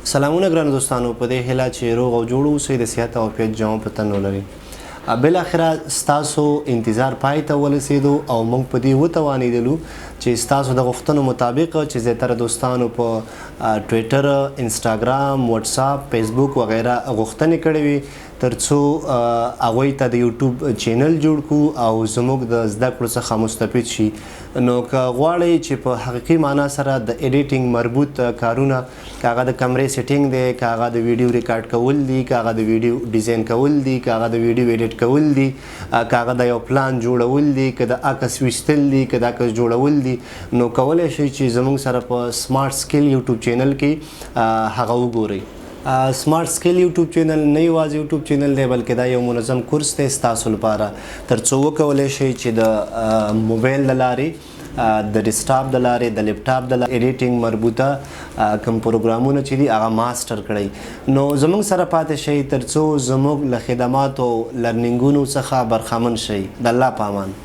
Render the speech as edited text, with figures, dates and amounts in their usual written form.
سلامونه ګرانو دوستانو، په دې هیله چې روغ او جوړ اوسئ، د صحت او عافیت جام په تن ولرئ. بالاخره ستاسو انتظار پای ته ورسېدو او موږ په دې وتوانېدلو چې ستاسو د غوښتنو مطابق چې زیاتره دوستانو په ټویټر، انسټاګرام، واتساپ، فیسبوک وغیره غوښتنې کړې وي ترڅو هغوی ته د یوټیوب چینل جوړ کړو او زموږ د زده کړو څخه مستفید شي. نو که غواړئ چې په حقیقي معنا سره د ایډیټینګ مربوط کارونه، که هغه د کمرې سیټینګ دی، که هغه د ویډیو ریکارډ کول دي، که هغه د ویډیو ډیزاین کول دي، که هغه د ویډیو ایډیټ کول دي، که هغه د یو پلان جوړول دي، که د عکس ویستل دي، که د عکس جوړول دي، نو کولی شئ چې زموږ سره په سمارټ سکیل یوټیوب چینل کې هغه وګورئ. سمارټ سکیل یوټیوب چینل نه یوازې یوټیوب چینل دی بلکې دا یو منظم کورس دی ستاسو لپاره ترڅو وکولی شئ چې د موبایل د لارې، د ډیسکټاپ د لارې، د لیپټاپ د لارې ایډیټینګ مربوطه کوم پروګرامونه چې دي هغه ماسټر کړئ. نو زموږ سره پاتې شئ ترڅو زموږ له خدماتو لرنینګونو څخه برخمن شئ. د الله په امان.